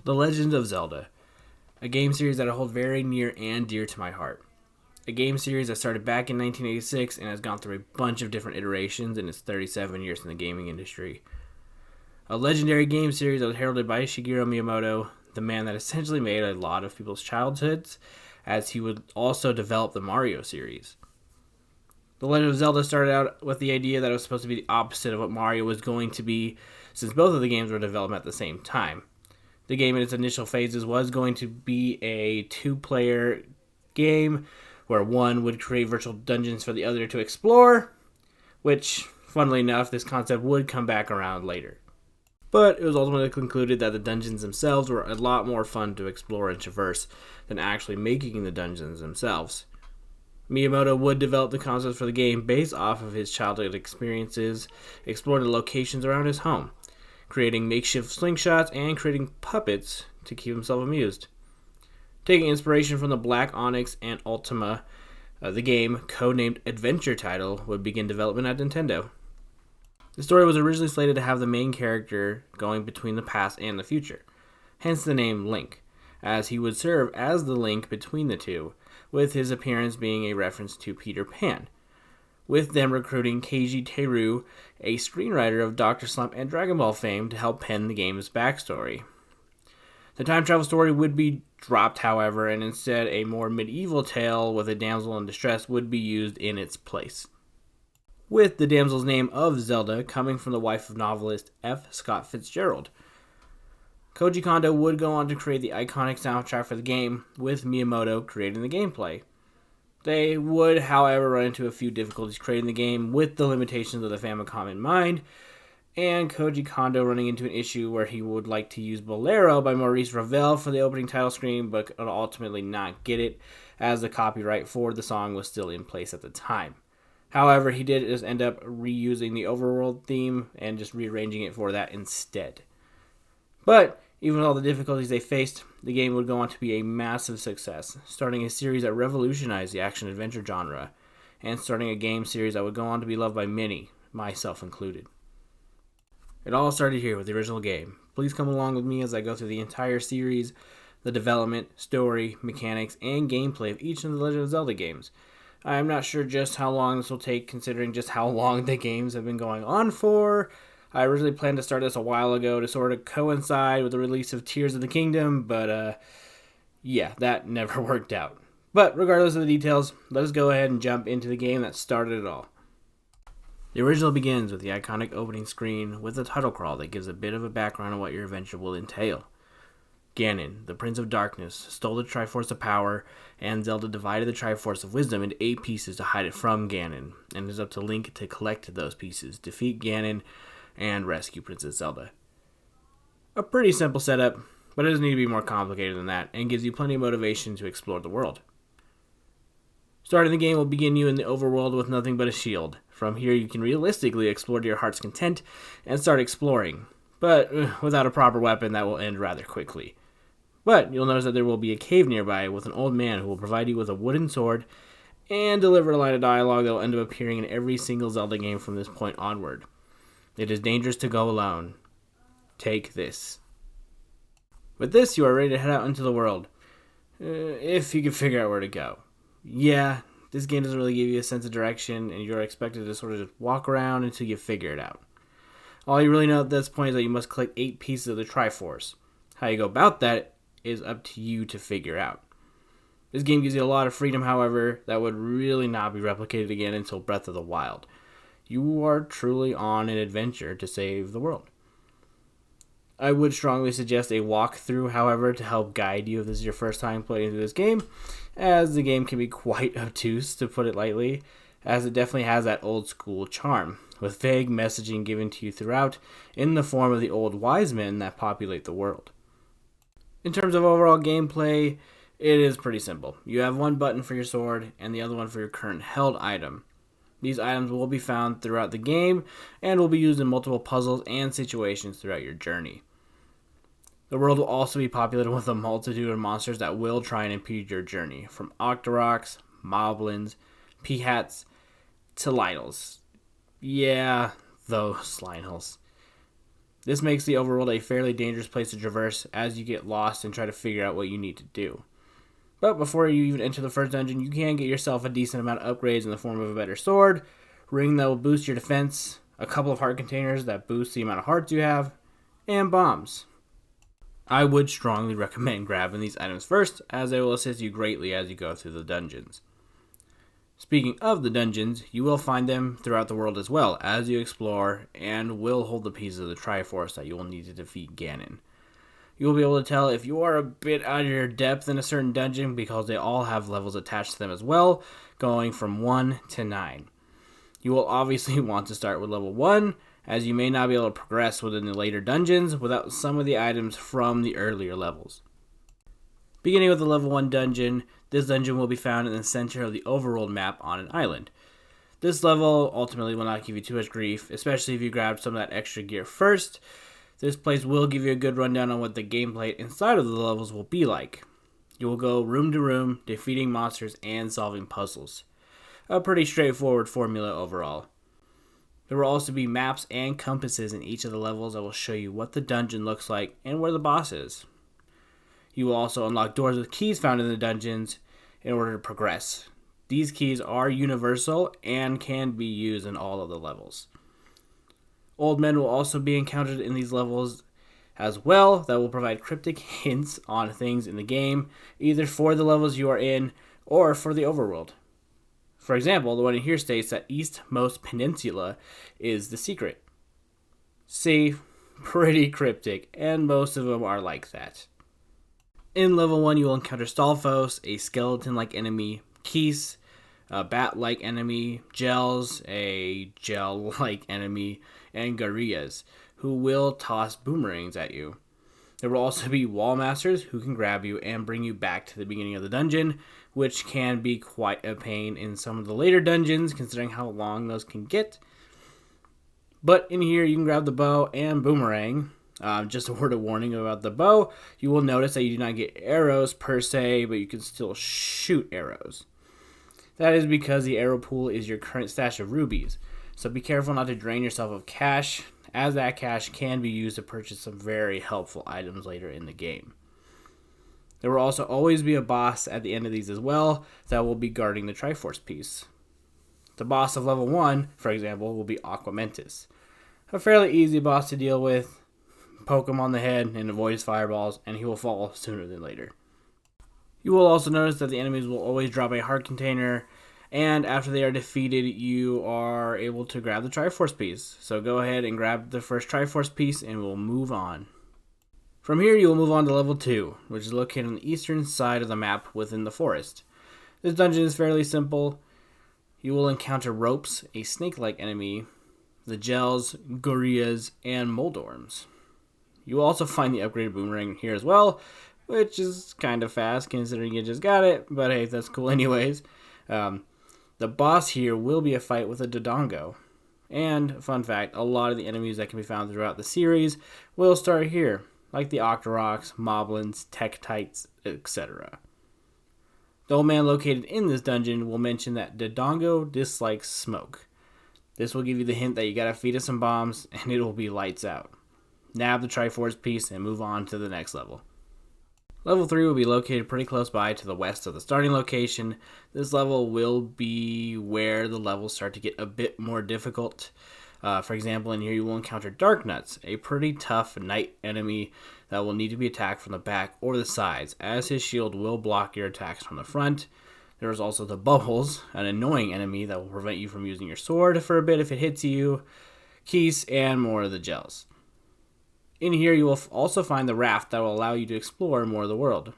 The Legend of Zelda, a game series that I hold very near and dear to my heart. A game series that started back in 1986 and has gone through a bunch of different iterations in its 37 years in the gaming industry. A legendary game series that was heralded by Shigeru Miyamoto, the man that essentially made a lot of people's childhoods, as he would also develop the Mario series. The Legend of Zelda started out with the idea that it was supposed to be the opposite of what Mario was going to be, since both of the games were developed at the same time. The game in its initial phases was going to be a two-player game where one would create virtual dungeons for the other to explore, which, funnily enough, this concept would come back around later. But it was ultimately concluded that the dungeons themselves were a lot more fun to explore and traverse than actually making the dungeons themselves. Miyamoto would develop the concepts for the game based off of his childhood experiences, exploring the locations around his home, creating makeshift slingshots, and creating puppets to keep himself amused. Taking inspiration from the Black Onyx and Ultima, the game, codenamed Adventure title, would begin development at Nintendo. The story was originally slated to have the main character going between the past and the future, hence the name Link, as he would serve as the link between the two, with his appearance being a reference to Peter Pan, with them recruiting Keiji Teru, a screenwriter of Dr. Slump and Dragon Ball fame, to help pen the game's backstory. The time travel story would be dropped, however, and instead a more medieval tale with a damsel in distress would be used in its place, with the damsel's name of Zelda coming from the wife of novelist F. Scott Fitzgerald. Koji Kondo would go on to create the iconic soundtrack for the game, with Miyamoto creating the gameplay. They would, however, run into a few difficulties creating the game with the limitations of the Famicom in mind, and Koji Kondo running into an issue where he would like to use Bolero by Maurice Ravel for the opening title screen, but could ultimately not get it, as the copyright for the song was still in place at the time. However, he did just end up reusing the overworld theme and just rearranging it for that instead. But even with all the difficulties they faced, the game would go on to be a massive success, starting a series that revolutionized the action-adventure genre, and starting a game series that would go on to be loved by many, myself included. It all started here with the original game. Please come along with me as I go through the entire series, the development, story, mechanics, and gameplay of each of the Legend of Zelda games. I am not sure just how long this will take, considering just how long the games have been going on for. I originally planned to start this a while ago to sort of coincide with the release of Tears of the Kingdom, but yeah, that never worked out. But regardless of the details, let us go ahead and jump into the game that started it all. The original begins with the iconic opening screen with a title crawl that gives a bit of a background on what your adventure will entail. Ganon, the Prince of Darkness, stole the Triforce of Power, and Zelda divided the Triforce of Wisdom into 8 pieces to hide it from Ganon, and it is up to Link to collect those pieces, defeat Ganon, and rescue Princess Zelda. A pretty simple setup, but it doesn't need to be more complicated than that, and gives you plenty of motivation to explore the world. Starting the game will begin you in the overworld with nothing but a shield. From here you can realistically explore to your heart's content and start exploring, but without a proper weapon that will end rather quickly. But you'll notice that there will be a cave nearby with an old man who will provide you with a wooden sword and deliver a line of dialogue that will end up appearing in every single Zelda game from this point onward. It is dangerous to go alone. Take this. With this, you are ready to head out into the world, if you can figure out where to go. Yeah, this game doesn't really give you a sense of direction, and you're expected to sort of just walk around until you figure it out. All you really know at this point is that you must collect 8 pieces of the Triforce. How you go about that is up to you to figure out. This game gives you a lot of freedom, however, that would really not be replicated again until Breath of the Wild. You are truly on an adventure to save the world. I would strongly suggest a walkthrough, however, to help guide you if this is your first time playing through this game, as the game can be quite obtuse, to put it lightly, as it definitely has that old school charm, with vague messaging given to you throughout in the form of the old wise men that populate the world. In terms of overall gameplay, it is pretty simple. You have one button for your sword and the other one for your current held item. These items will be found throughout the game and will be used in multiple puzzles and situations throughout your journey. The world will also be populated with a multitude of monsters that will try and impede your journey, from Octoroks, Moblins, Peahats, to Lynels. Yeah, those Lynels. This makes the overworld a fairly dangerous place to traverse as you get lost and try to figure out what you need to do. But before you even enter the first dungeon, you can get yourself a decent amount of upgrades in the form of a better sword, ring that will boost your defense, a couple of heart containers that boost the amount of hearts you have, and bombs. I would strongly recommend grabbing these items first, as they will assist you greatly as you go through the dungeons. Speaking of the dungeons, you will find them throughout the world as well as you explore, and will hold the pieces of the Triforce that you will need to defeat Ganon. You will be able to tell if you are a bit out of your depth in a certain dungeon because they all have levels attached to them as well, going from 1 to 9. You will obviously want to start with level 1, as you may not be able to progress within the later dungeons without some of the items from the earlier levels. Beginning with the level 1 dungeon, this dungeon will be found in the center of the overworld map on an island. This level ultimately will not give you too much grief, especially if you grab some of that extra gear first. This place will give you a good rundown on what the gameplay inside of the levels will be like. You will go room to room, defeating monsters and solving puzzles. A pretty straightforward formula overall. There will also be maps and compasses in each of the levels that will show you what the dungeon looks like and where the boss is. You will also unlock doors with keys found in the dungeons in order to progress. These keys are universal and can be used in all of the levels. Old men will also be encountered in these levels as well that will provide cryptic hints on things in the game, either for the levels you are in or for the overworld. For example, the one in here states that Eastmost Peninsula is the secret. See, pretty cryptic, and most of them are like that. In level 1, you will encounter Stalfos, a skeleton-like enemy, Keese, a bat-like enemy, Gels, a gel-like enemy, and Garias, who will toss boomerangs at you. There will also be wall masters who can grab you and bring you back to the beginning of the dungeon, which can be quite a pain in some of the later dungeons, considering how long those can get. But in here, you can grab the bow and boomerang. Just a word of warning about the bow, you will notice that you do not get arrows per se, but you can still shoot arrows. That is because the arrow pool is your current stash of rubies, so be careful not to drain yourself of cash, as that cash can be used to purchase some very helpful items later in the game. There will also always be a boss at the end of these as well that will be guarding the Triforce piece. The boss of level 1, for example, will be Aquamentus. A fairly easy boss to deal with. Poke him on the head and avoid his fireballs, and he will fall sooner than later. You will also notice that the enemies will always drop a heart container, and after they are defeated, you are able to grab the Triforce piece. So go ahead and grab the first Triforce piece, and we'll move on. From here, you will move on to level 2, which is located on the eastern side of the map within the forest. This dungeon is fairly simple. You will encounter ropes, a snake-like enemy, the Gels, Gorias, and Moldorms. You will also find the upgraded boomerang here as well, which is kind of fast considering you just got it, but hey, that's cool anyways. The boss here will be a fight with a Dodongo. And, fun fact, a lot of the enemies that can be found throughout the series will start here, like the Octoroks, Moblins, Tektites, etc. The old man located in this dungeon will mention that Dodongo dislikes smoke. This will give you the hint that you gotta feed it some bombs, and it will be lights out. Nab the Triforce piece and move on to the next level. Level 3 will be located pretty close by to the west of the starting location. This level will be where the levels start to get a bit more difficult. For example, in here you will encounter Darknuts, a pretty tough knight enemy that will need to be attacked from the back or the sides, as his shield will block your attacks from the front. There is also the Bubbles, an annoying enemy that will prevent you from using your sword for a bit if it hits you, Keese, and more of the Gels. In here, you will also find the raft that will allow you to explore more of the world.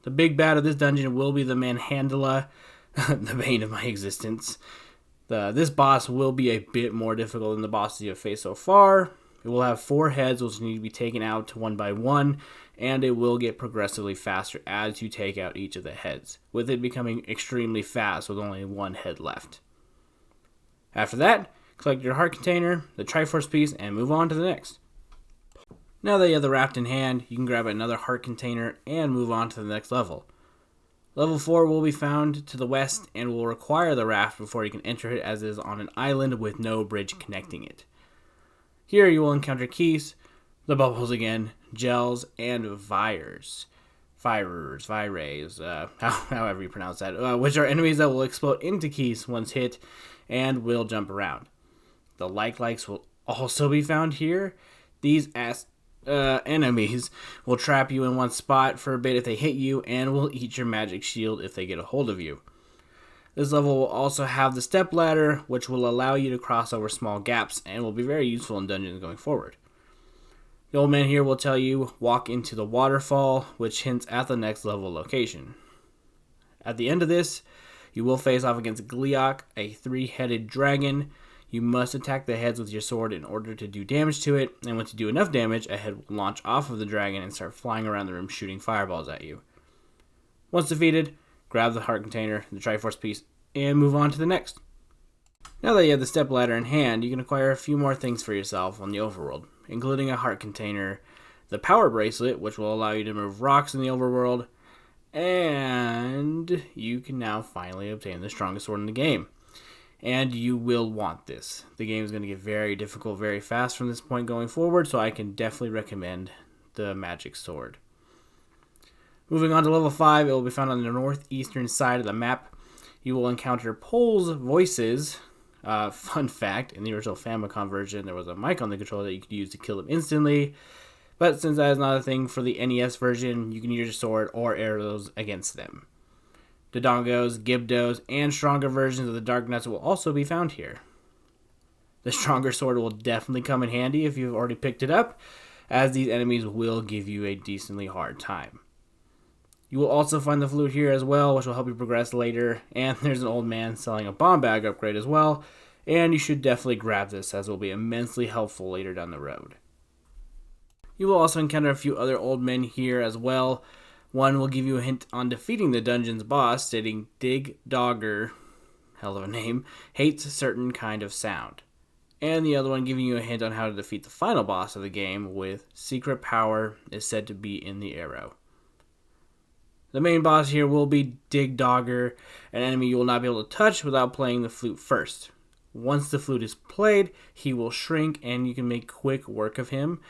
The big bad of this dungeon will be the Manhandla, the bane of my existence. This boss will be a bit more difficult than the bosses you have faced so far. It will have 4 heads which need to be taken out one by one, and it will get progressively faster as you take out each of the heads, with it becoming extremely fast with only 1 head left. After that, collect your heart container, the Triforce piece, and move on to the next. Now that you have the raft in hand, you can grab another heart container and move on to the next level. Level 4 will be found to the west and will require the raft before you can enter it, as it is on an island with no bridge connecting it. Here you will encounter keys, the bubbles again, gels, and vires. Vires, however you pronounce that, which are enemies that will explode into keys once hit and will jump around. The likes will also be found here. These enemies will trap you in one spot for a bit if they hit you and will eat your magic shield if they get a hold of you. This level will also have the step ladder, which will allow you to cross over small gaps and will be very useful in dungeons going forward. The old man here will tell you, walk into the waterfall, which hints at the next level location. At the end of this, you will face off against Gliok, a 3-headed dragon. You must attack the heads with your sword in order to do damage to it, and once you do enough damage, a head will launch off of the dragon and start flying around the room shooting fireballs at you. Once defeated, grab the heart container, the Triforce piece, and move on to the next. Now that you have the step ladder in hand, you can acquire a few more things for yourself on the overworld, including a heart container, the power bracelet, which will allow you to move rocks in the overworld, and you can now finally obtain the strongest sword in the game. And you will want this. The game is going to get very difficult very fast from this point going forward, so I can definitely recommend the magic sword. Moving on to level 5, it will be found on the northeastern side of the map. You will encounter Pole's voices. Fun fact, in the original Famicom version, there was a mic on the controller that you could use to kill them instantly. But since that is not a thing for the NES version, you can use your sword or arrows against them. Dodongos, Gibdos, and stronger versions of the Dark Nuts will also be found here. The stronger sword will definitely come in handy if you've already picked it up, as these enemies will give you a decently hard time. You will also find the flute here as well, which will help you progress later, and there's an old man selling a bomb bag upgrade as well, and you should definitely grab this as it will be immensely helpful later down the road. You will also encounter a few other old men here as well. One will give you a hint on defeating the dungeon's boss, stating Dig Dogger, hell of a name, hates a certain kind of sound. And the other one giving you a hint on how to defeat the final boss of the game with secret power is said to be in the arrow. The main boss here will be Dig Dogger, an enemy you will not be able to touch without playing the flute first. Once the flute is played, he will shrink and you can make quick work of him.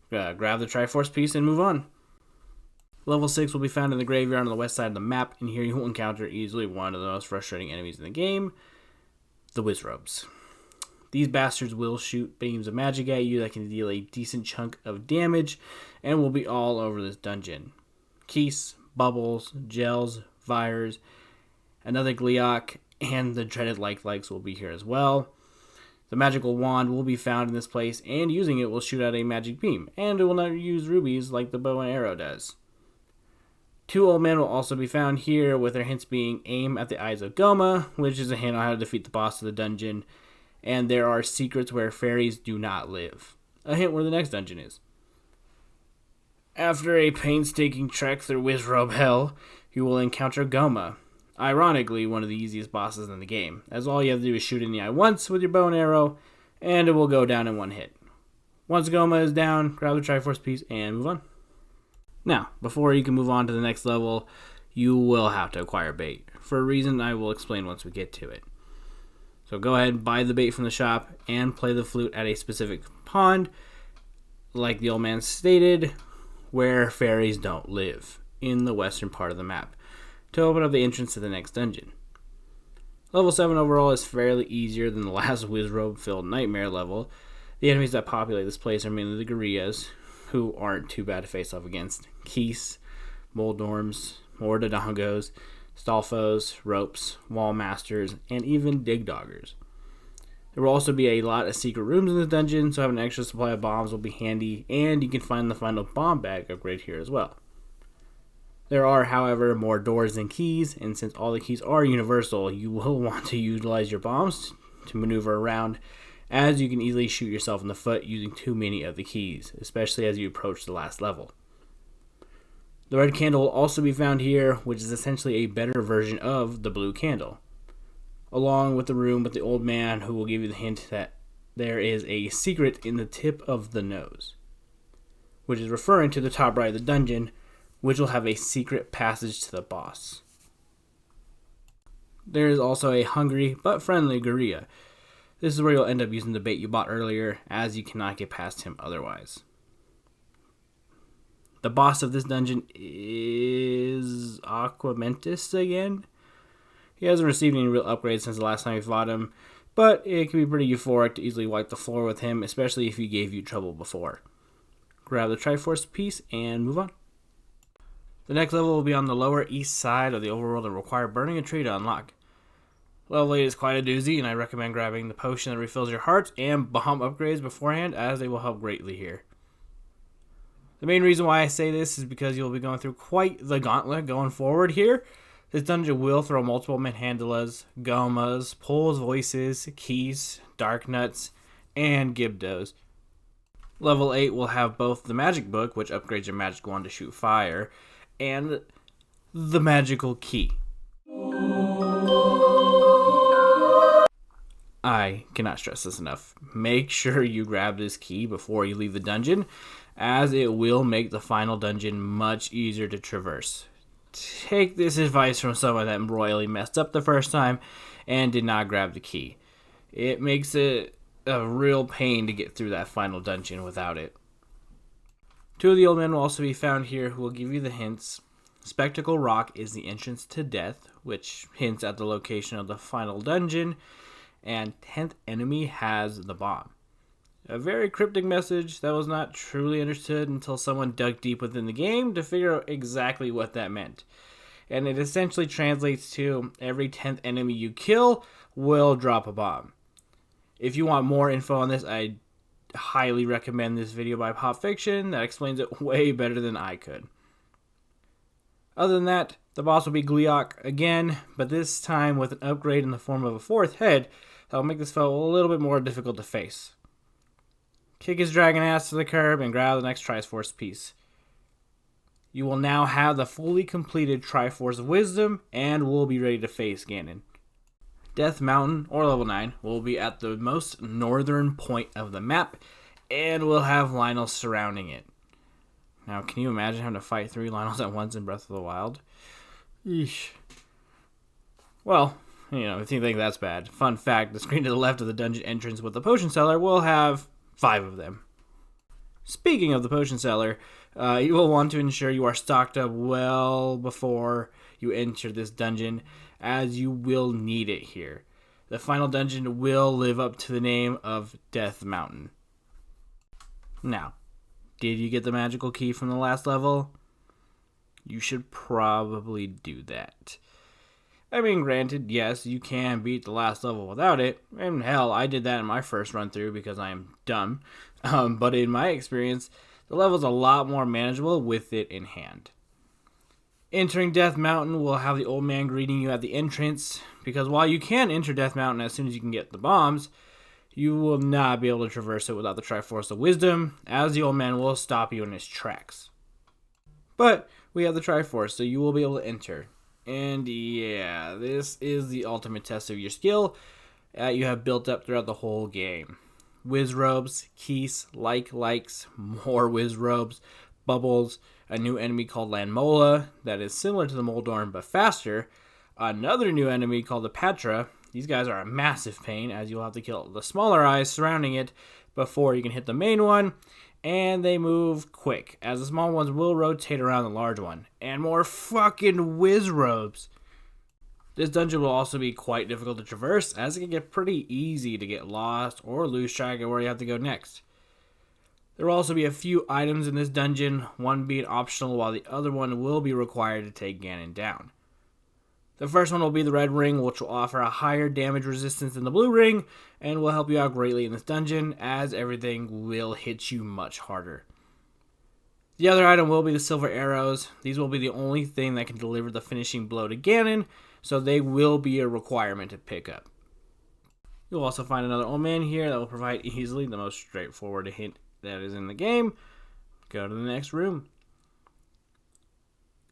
Grab the Triforce piece and move on. Level 6 will be found in the graveyard on the west side of the map, and here you will encounter easily one of the most frustrating enemies in the game, the Wizrobes. These bastards will shoot beams of magic at you that can deal a decent chunk of damage, and will be all over this dungeon. Keys, bubbles, gels, vires, another Gliok, and the dreaded likes will be here as well. The magical wand will be found in this place, and using it will shoot out a magic beam, and it will not use rubies like the bow and arrow does. 2 old men will also be found here, with their hints being aim at the eyes of Goma, which is a hint on how to defeat the boss of the dungeon, and there are secrets where fairies do not live, a hint where the next dungeon is. After a painstaking trek through Wizrobe Hell, you will encounter Goma, ironically one of the easiest bosses in the game, as all you have to do is shoot in the eye once with your bow and arrow, and it will go down in one hit. Once Goma is down, grab the Triforce piece and move on. Now, before you can move on to the next level, you will have to acquire bait, for a reason I will explain once we get to it. So go ahead and buy the bait from the shop and play the flute at a specific pond, like the old man stated, where fairies don't live, in the western part of the map, to open up the entrance to the next dungeon. Level 7 overall is fairly easier than the last Wizrobe-filled nightmare level. The enemies that populate this place are mainly the gorillas, who aren't too bad to face off against. Keese, Moldorms, more Dodongos, Stalfos, Ropes, Wall Masters, and even Dig Doggers. There will also be a lot of secret rooms in the dungeon, so having an extra supply of bombs will be handy, and you can find the final bomb bag upgrade here as well. There are, however, more doors than keys, and since all the keys are universal, you will want to utilize your bombs to maneuver around, as you can easily shoot yourself in the foot using too many of the keys, especially as you approach the last level. The red candle will also be found here, which is essentially a better version of the blue candle, along with the room with the old man, who will give you the hint that there is a secret in the tip of the nose, which is referring to the top right of the dungeon, which will have a secret passage to the boss. There is also a hungry but friendly gorilla. This is where you'll end up using the bait you bought earlier, as you cannot get past him otherwise. The boss of this dungeon is Aquamentus again. He hasn't received any real upgrades since the last time we fought him, but it can be pretty euphoric to easily wipe the floor with him, especially if he gave you trouble before. Grab the Triforce piece and move on. The next level will be on the lower east side of the overworld and require burning a tree to unlock. Level 8 is quite a doozy, and I recommend grabbing the potion that refills your hearts and bomb upgrades beforehand, as they will help greatly here. The main reason why I say this is because you'll be going through quite the gauntlet going forward here. This dungeon will throw multiple manhandalas, gomas, pulls, voices, keys, dark nuts, and gibdos. Level 8 will have both the magic book, which upgrades your magic wand to shoot fire, and the magical key. I cannot stress this enough. Make sure you grab this key before you leave the dungeon, as it will make the final dungeon much easier to traverse. Take this advice from someone that royally messed up the first time and did not grab the key. It makes it a real pain to get through that final dungeon without it. Two of the old men will also be found here who will give you the hints. Spectacle Rock is the entrance to death, which hints at the location of the final dungeon, and 10th enemy has the bomb. A very cryptic message that was not truly understood until someone dug deep within the game to figure out exactly what that meant. And it essentially translates to every 10th enemy you kill will drop a bomb. If you want more info on this, I highly recommend this video by Pop Fiction that explains it way better than I could. Other than that, the boss will be Gleeok again, but this time with an upgrade in the form of a fourth head that will make this foe a little bit more difficult to face. Kick his dragon ass to the curb and grab the next Triforce piece. You will now have the fully completed Triforce of Wisdom and will be ready to face Ganon. Death Mountain, or level 9, will be at the most northern point of the map and will have Lynels surrounding it. Now, can you imagine having to fight 3 Lynels at once in Breath of the Wild? Eesh. Well, if you think that's bad. Fun fact, the screen to the left of the dungeon entrance with the potion seller will have 5 of them. Speaking of the potion seller, you will want to ensure you are stocked up well before you enter this dungeon, as you will need it here. The final dungeon will live up to the name of Death Mountain. Now, did you get the magical key from the last level? You should probably do that. I mean, granted, yes, you can beat the last level without it, and hell, I did that in my first run through because I am dumb, but in my experience, the level's a lot more manageable with it in hand. Entering Death Mountain will have the old man greeting you at the entrance, because while you can enter Death Mountain as soon as you can get the bombs, you will not be able to traverse it without the Triforce of Wisdom, as the old man will stop you in his tracks. But we have the Triforce, so you will be able to enter. And yeah, this is the ultimate test of your skill you have built up throughout the whole game. Whiz robes, keys, likes, more whiz robes, bubbles, a new enemy called Lanmola that is similar to the Moldorm but faster, another new enemy called the Patra. These guys are a massive pain, as you'll have to kill the smaller eyes surrounding it before you can hit the main one, and they move quick, as the small ones will rotate around the large one. And more fucking whiz robes. This dungeon will also be quite difficult to traverse, as it can get pretty easy to get lost or lose track of where you have to go next. There will also be a few items in this dungeon, one being optional while the other one will be required to take Ganon down. The first one will be the red ring, which will offer a higher damage resistance than the blue ring, and will help you out greatly in this dungeon, as everything will hit you much harder. The other item will be the silver arrows. These will be the only thing that can deliver the finishing blow to Ganon, so they will be a requirement to pick up. You'll also find another old man here that will provide easily the most straightforward hint that is in the game. Go to the next room.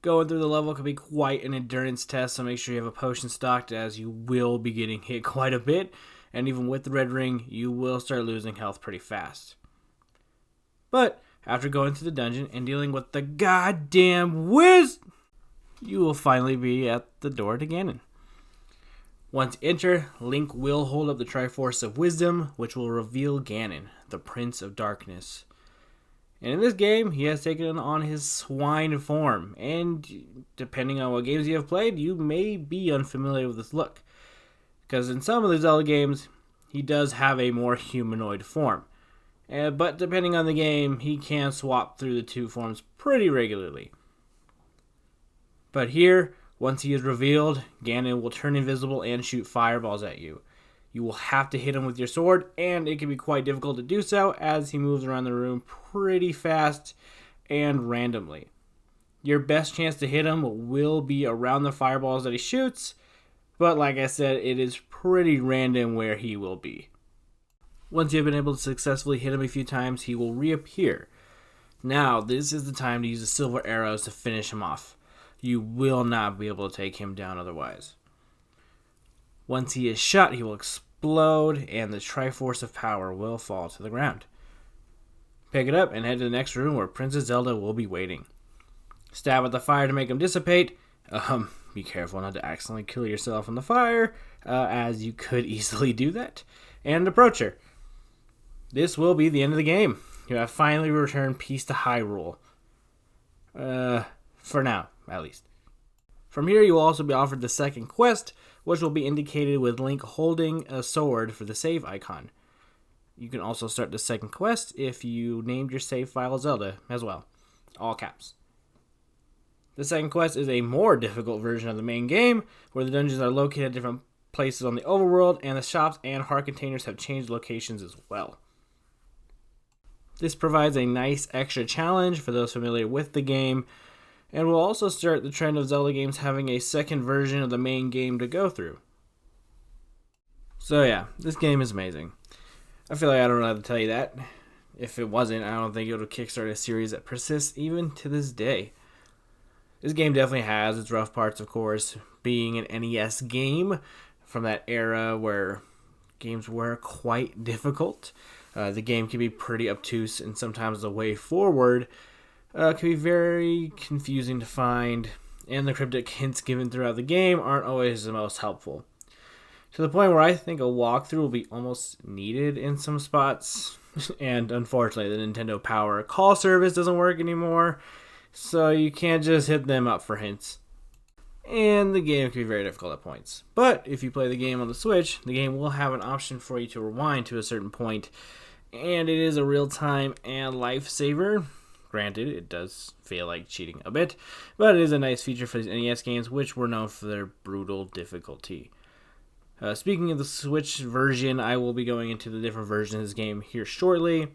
Going through the level can be quite an endurance test, so make sure you have a potion stocked, as you will be getting hit quite a bit, and even with the red ring, you will start losing health pretty fast. But after going through the dungeon and dealing with the goddamn whiz, you will finally be at the door to Ganon. Once you enter, Link will hold up the Triforce of Wisdom, which will reveal Ganon, the Prince of Darkness. And in this game, he has taken on his swine form, and depending on what games you have played, you may be unfamiliar with this look. Because in some of the Zelda games, he does have a more humanoid form. But depending on the game, he can swap through the two forms pretty regularly. But here, once he is revealed, Ganon will turn invisible and shoot fireballs at you. You will have to hit him with your sword, and it can be quite difficult to do so as he moves around the room pretty fast and randomly. Your best chance to hit him will be around the fireballs that he shoots, but like I said, it is pretty random where he will be. Once you have been able to successfully hit him a few times, he will reappear. Now, this is the time to use the silver arrows to finish him off. You will not be able to take him down otherwise. Once he is shot, he will explode, and the Triforce of Power will fall to the ground. Pick it up and head to the next room where Princess Zelda will be waiting. Stab at the fire to make him dissipate. Be careful not to accidentally kill yourself in the fire, as you could easily do that. And approach her. This will be the end of the game. You have finally returned peace to Hyrule. For now, at least. From here, you will also be offered the second quest, which will be indicated with Link holding a sword for the save icon. You can also start the second quest if you named your save file Zelda as well. All caps. The second quest is a more difficult version of the main game, where the dungeons are located at different places on the overworld, and the shops and heart containers have changed locations as well. This provides a nice extra challenge for those familiar with the game, and will also start the trend of Zelda games having a second version of the main game to go through. So yeah, this game is amazing. I feel like I don't know how to tell you that. If it wasn't, I don't think it would kickstart a series that persists even to this day. This game definitely has its rough parts, of course, being an NES game from that era where games were quite difficult. The game can be pretty obtuse, and sometimes the way forward can be very confusing to find, and the cryptic hints given throughout the game aren't always the most helpful. To the point where I think a walkthrough will be almost needed in some spots, and unfortunately the Nintendo Power call service doesn't work anymore, so you can't just hit them up for hints. And the game can be very difficult at points. But if you play the game on the Switch, the game will have an option for you to rewind to a certain point, and it is a real-time and lifesaver. Granted, it does feel like cheating a bit, but it is a nice feature for these NES games, which were known for their brutal difficulty. Speaking of the Switch version, I will be going into the different versions of this game here shortly.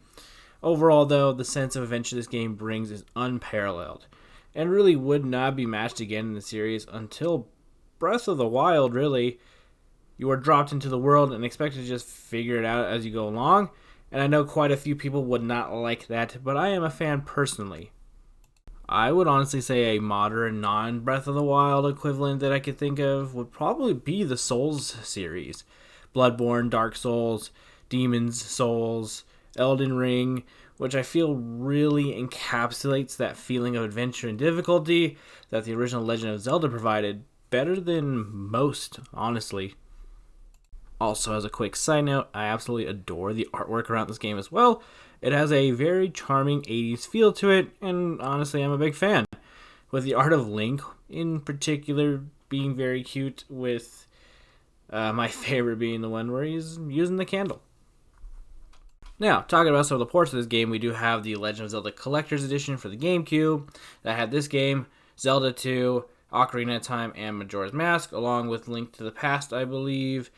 Overall, though, the sense of adventure this game brings is unparalleled, and really would not be matched again in the series until Breath of the Wild, really. You are dropped into the world and expected to just figure it out as you go along, and I know quite a few people would not like that, but I am a fan personally. I would honestly say a modern non-Breath of the Wild equivalent that I could think of would probably be the Souls series. Bloodborne, Dark Souls, Demon's Souls, Elden Ring, which I feel really encapsulates that feeling of adventure and difficulty that the original Legend of Zelda provided better than most, honestly. Also, as a quick side note, I absolutely adore the artwork around this game as well. It has a very charming 80s feel to it, and honestly, I'm a big fan. With the art of Link, in particular, being very cute, with my favorite being the one where he's using the candle. Now, talking about some of the ports of this game, we do have the Legend of Zelda Collector's Edition for the GameCube that had this game, Zelda 2, Ocarina of Time, and Majora's Mask, along with Link to the Past, I believe.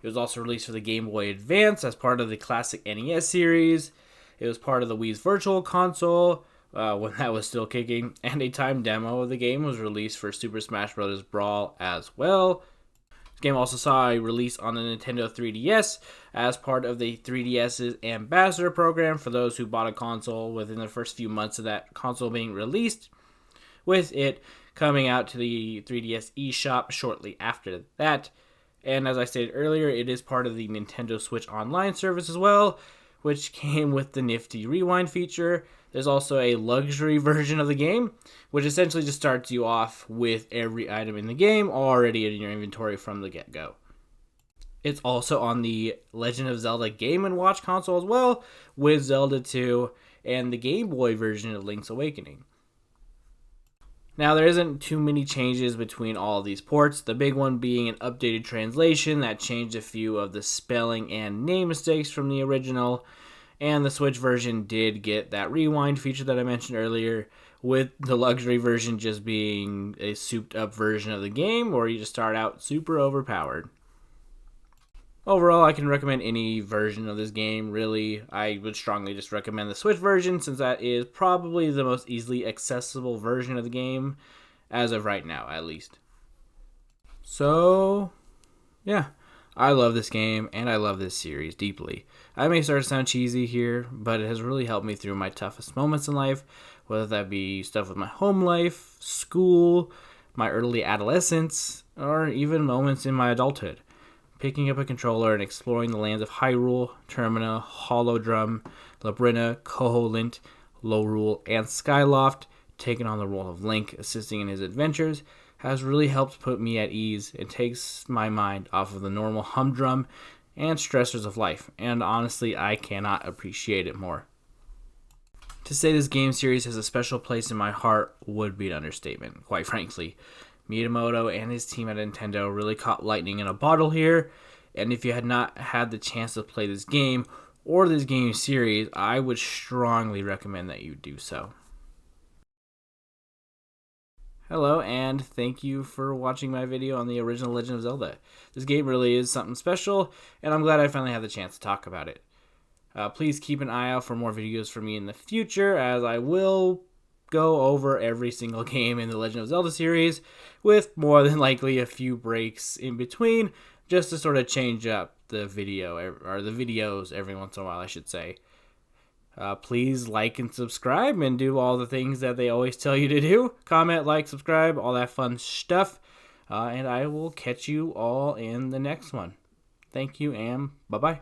It was also released for the Game Boy Advance as part of the classic NES series. It was part of the Wii's Virtual Console when that was still kicking, and a timed demo of the game was released for Super Smash Bros. Brawl as well. This game also saw a release on the Nintendo 3DS as part of the 3DS's Ambassador program for those who bought a console within the first few months of that console being released, with it coming out to the 3DS eShop shortly after that. And as I stated earlier, it is part of the Nintendo Switch Online service as well, which came with the nifty rewind feature. There's also a luxury version of the game, which essentially just starts you off with every item in the game already in your inventory from the get-go. It's also on the Legend of Zelda Game & Watch console as well, with Zelda 2 and the Game Boy version of Link's Awakening. Now, there isn't too many changes between all of these ports, the big one being an updated translation that changed a few of the spelling and name mistakes from the original, and the Switch version did get that rewind feature that I mentioned earlier, with the luxury version just being a souped up version of the game where you just start out super overpowered. Overall, I can recommend any version of this game, really. I would strongly just recommend the Switch version since that is probably the most easily accessible version of the game, as of right now, at least. So, yeah. I love this game, and I love this series deeply. I may start to sound cheesy here, but it has really helped me through my toughest moments in life, whether that be stuff with my home life, school, my early adolescence, or even moments in my adulthood. Picking up a controller and exploring the lands of Hyrule, Termina, Holodrum, Labrina, Koholint, Lorule, and Skyloft, taking on the role of Link, assisting in his adventures, has really helped put me at ease and takes my mind off of the normal humdrum and stressors of life, and honestly, I cannot appreciate it more. To say this game series has a special place in my heart would be an understatement, quite frankly. Miyamoto and his team at Nintendo really caught lightning in a bottle here, and if you had not had the chance to play this game or this game series, I would strongly recommend that you do so. Hello, and thank you for watching my video on the original Legend of Zelda. This game really is something special, and I'm glad I finally had the chance to talk about it. Please keep an eye out for more videos from me in the future, as I will go over every single game in the Legend of Zelda series, with more than likely a few breaks in between, just to sort of change up the video, or the videos every once in a while, I should say. Please like and subscribe and do all the things that they always tell you to do. Comment, like, subscribe, all that fun stuff. And I will catch you all in the next one. Thank you, and bye-bye.